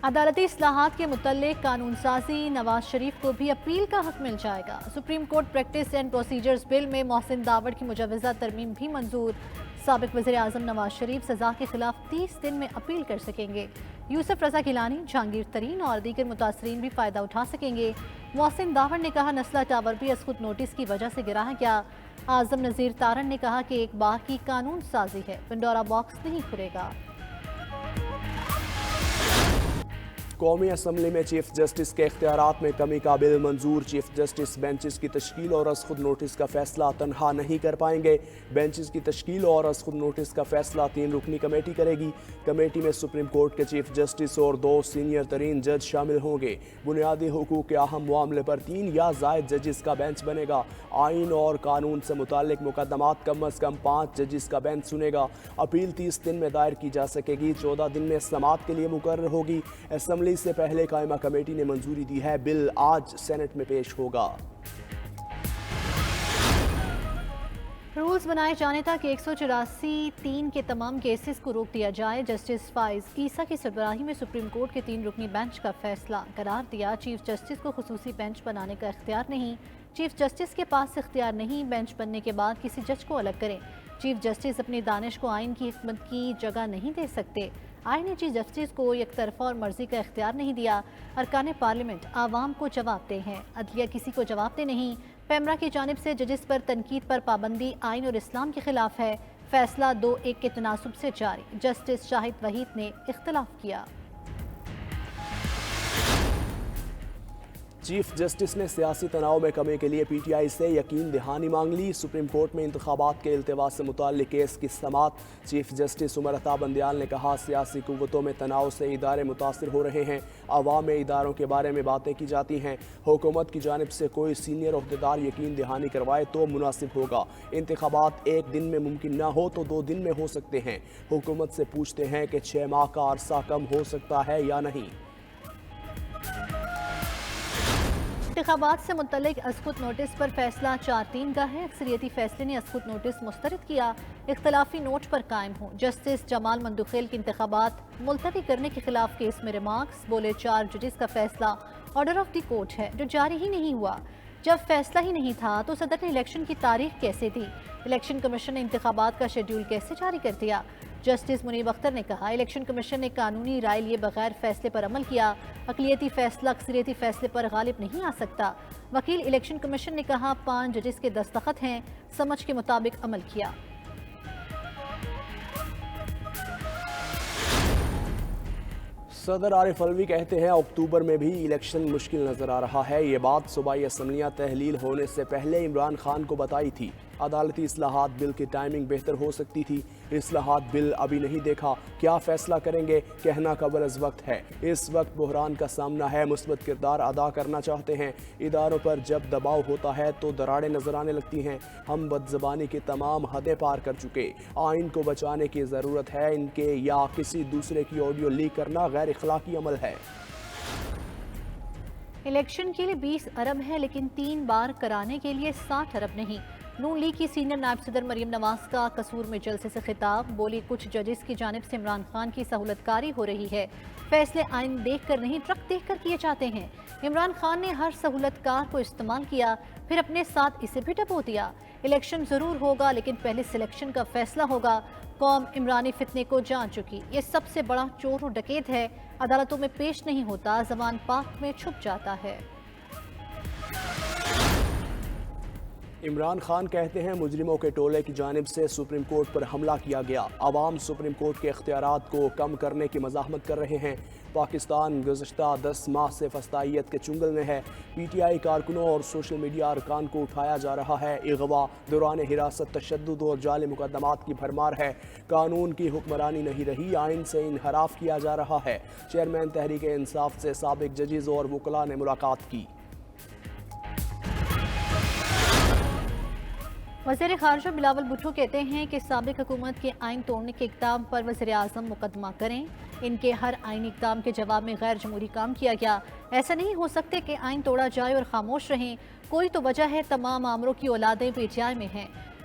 عدالتی اصلاحات کے متعلق قانون سازی نواز شریف کو بھی اپیل کا حق مل جائے گا۔ Supreme court practice and procedures bill میں محسن داوڑ کی مجوزہ ترمیم بھی منظور۔ سابق وزیر اعظم نواز شریف سزا کے خلاف 30 دن میں اپیل کر سکیں گے۔ یوسف رضا گیلانی، جہانگیر ترین اور دیگر متاثرین بھی فائدہ اٹھا سکیں گے۔ محسن داوڑ نے کہا نسلہ ٹاور بھی از خود نوٹس کی وجہ سے گرایا گیا۔ اعظم نذیر تارن نے کہا کہ ایک بار کی قانون سازی ہے، پنڈورا باکس نہیں کھلے گا۔ قومی اسمبلی میں چیف جسٹس کے اختیارات میں کمی کا بل منظور۔ چیف جسٹس بینچز کی تشکیل اور از خود نوٹس کا فیصلہ تنہا نہیں کر پائیں گے۔ بینچز کی تشکیل اور از خود نوٹس کا فیصلہ 3 رکنی کمیٹی کرے گی۔ کمیٹی میں سپریم کورٹ کے چیف جسٹس اور 2 سینئر ترین جج شامل ہوں گے۔ بنیادی حقوق کے اہم معاملے پر 3 یا زائد ججز کا بینچ بنے گا۔ آئین اور قانون سے متعلق مقدمات کم از کم 5 ججز کا بینچ سنے گا۔ اپیل 30 دن میں دائر کی جا سکے گی، 14 دن میں سماعت کے لیے مقرر ہوگی۔ اسمبلی سے پہلے قائمہ کمیٹی نے منظوری دی ہے، بل آج سینٹ میں پیش ہوگا۔ رولز بنائے جانے تک 184(3) کے تمام کیسز کو روک دیا جائے۔ جسٹس فائز عیسیٰ کی سربراہی میں سپریم کورٹ کے 3 رکنی بینچ کا فیصلہ قرار دیا۔ چیف جسٹس کو خصوصی بینچ بنانے کا اختیار نہیں۔ چیف جسٹس کے پاس اختیار نہیں بینچ بننے کے بعد کسی جج کو الگ کریں۔ چیف جسٹس اپنی دانش کو آئین کی حکمت کی جگہ نہیں دے سکتے۔ آئین نے چیف جسٹس کو یک طرفہ اور مرضی کا اختیار نہیں دیا۔ ارکان پارلیمنٹ عوام کو جواب دہ ہیں، عدلیہ کسی کو جواب دہ نہیں۔ پیمرا کی جانب سے ججز پر تنقید پر پابندی آئین اور اسلام کے خلاف ہے۔ فیصلہ 2-1 کے تناسب سے جاری۔ جسٹس شاہد وحید نے اختلاف کیا۔ چیف جسٹس نے سیاسی تناؤ میں کمی کے لیے پی ٹی آئی سے یقین دہانی مانگ لی۔ سپریم کورٹ میں انتخابات کے التوا سے متعلق کیس کی سماعت۔ چیف جسٹس عمر عطا بندیال نے کہا سیاسی قوتوں میں تناؤ سے ادارے متاثر ہو رہے ہیں، عوام میں اداروں کے بارے میں باتیں کی جاتی ہیں۔ حکومت کی جانب سے کوئی سینئر عہدیدار یقین دہانی کروائے تو مناسب ہوگا۔ انتخابات 1 دن میں ممکن نہ ہو تو 2 دن میں ہو سکتے ہیں۔ حکومت سے پوچھتے ہیں کہ 6 ماہ کا عرصہ کم ہو سکتا ہے یا نہیں۔ انتخابات سے متعلق از خود نوٹس پر فیصلہ 4-3 کا ہے۔ اکثریتی فیصلے نے از خود نوٹس مسترد کیا، اختلافی نوٹ پر قائم ہوں۔ جسٹس جمال مندوخیل کی انتخابات ملتوی کرنے کے خلاف کیس میں ریمارکس، بولے 4 ججز کا فیصلہ آرڈر آف دی کورٹ ہے جو جاری ہی نہیں ہوا۔ جب فیصلہ ہی نہیں تھا تو صدر نے الیکشن کی تاریخ کیسے دی؟ الیکشن کمیشن نے انتخابات کا شیڈول کیسے جاری کر دیا؟ جسٹس منیب اختر نے کہا الیکشن کمیشن نے قانونی رائے لیے بغیر فیصلے پر عمل کیا۔ اقلیتی فیصلہ اکثریتی فیصلے پر غالب نہیں آ سکتا۔ وکیل الیکشن کمیشن نے کہا 5 ججز کے دستخط ہیں، سمجھ کے مطابق عمل کیا۔ صدر عارف علوی کہتے ہیں اکتوبر میں بھی الیکشن مشکل نظر آ رہا ہے۔ یہ بات صوبائی اسمبلیاں تحلیل ہونے سے پہلے عمران خان کو بتائی تھی۔ عدالتی اصلاحات بل کی ٹائمنگ بہتر ہو سکتی تھی۔ اصلاحات بل ابھی نہیں دیکھا، کیا فیصلہ کریں گے کہنا قبل از وقت ہے۔ اس وقت بحران کا سامنا ہے، مثبت کردار ادا کرنا چاہتے ہیں۔ اداروں پر جب دباؤ ہوتا ہے تو دراڑیں نظر آنے لگتی ہیں۔ ہم بد زبانی کی تمام حدیں پار کر چکے۔ آئین کو بچانے کی ضرورت ہے، ان کے یا کسی دوسرے کی آڈیو لیک کرنا غیر اخلاقی عمل ہے۔ الیکشن کے لیے 20 ارب ہے لیکن 3 بار کرانے کے لیے 60 ارب نہیں۔ نون لیگ کی سینئر نائب صدر مریم نواز کا قصور میں جلسے سے خطاب، بولی کچھ ججز کی جانب سے عمران خان کی سہولت کاری ہو رہی ہے، فیصلے آئین دیکھ کر نہیں ٹرک دیکھ کر کیے جاتے ہیں۔ عمران خان نے ہر سہولت کار کو استعمال کیا، پھر اپنے ساتھ اسے بھی ڈبو دیا۔ الیکشن ضرور ہوگا لیکن پہلے سلیکشن کا فیصلہ ہوگا۔ قوم عمرانی فتنے کو جان چکی، یہ سب سے بڑا چور و ڈکیت ہے، عدالتوں میں پیش نہیں ہوتا، زبان پاک میں چھپ جاتا ہے۔ عمران خان کہتے ہیں مجرموں کے ٹولے کی جانب سے سپریم کورٹ پر حملہ کیا گیا۔ عوام سپریم کورٹ کے اختیارات کو کم کرنے کی مزاحمت کر رہے ہیں۔ پاکستان گزشتہ 10 ماہ سے فسطائیت کے چنگل میں ہے۔ پی ٹی آئی کارکنوں اور سوشل میڈیا ارکان کو اٹھایا جا رہا ہے۔ اغوا، دوران حراست تشدد اور جعلی مقدمات کی بھرمار ہے۔ قانون کی حکمرانی نہیں رہی، آئین سے انحراف کیا جا رہا ہے۔ چیئرمین تحریک انصاف سے سابق ججز اور وکلاء نے ملاقات کی۔ وزیر خارجہ بلاول بھٹو کہتے ہیں کہ سابق حکومت کے آئین توڑنے کے اقدام پر وزیر اعظم مقدمہ کریں۔ ان کے ہر آئینی اقدام کے جواب میں غیر جمہوری کام کیا گیا۔ ایسا نہیں ہو سکتے کہ آئین توڑا جائے اور خاموش رہیں، کوئی تو وجہ ہے۔ تمام آمروں کی اولادیں پی ٹی آئی میں ہیں۔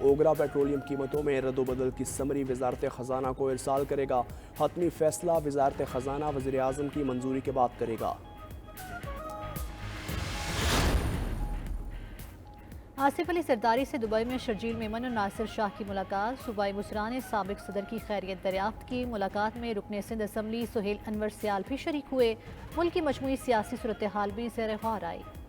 اوگرا پیٹرولیم قیمتوں میں ردوبدل کی سمری وزارت خزانہ کو ارسال کرے گا۔ حتمی فیصلہ وزارت خزانہ وزیر اعظم کی منظوری کے بعد کرے گا۔ آصف علی زرداری سے دبئی میں شرجیل میمن اور ناصر شاہ کی ملاقات۔ صوبائی وزراء نے سابق صدر کی خیریت دریافت کی۔ ملاقات میں رکن سندھ اسمبلی سہیل انور سیال بھی شریک ہوئے۔ ملک کی مجموعی سیاسی صورتحال بھی زیر غور آئی۔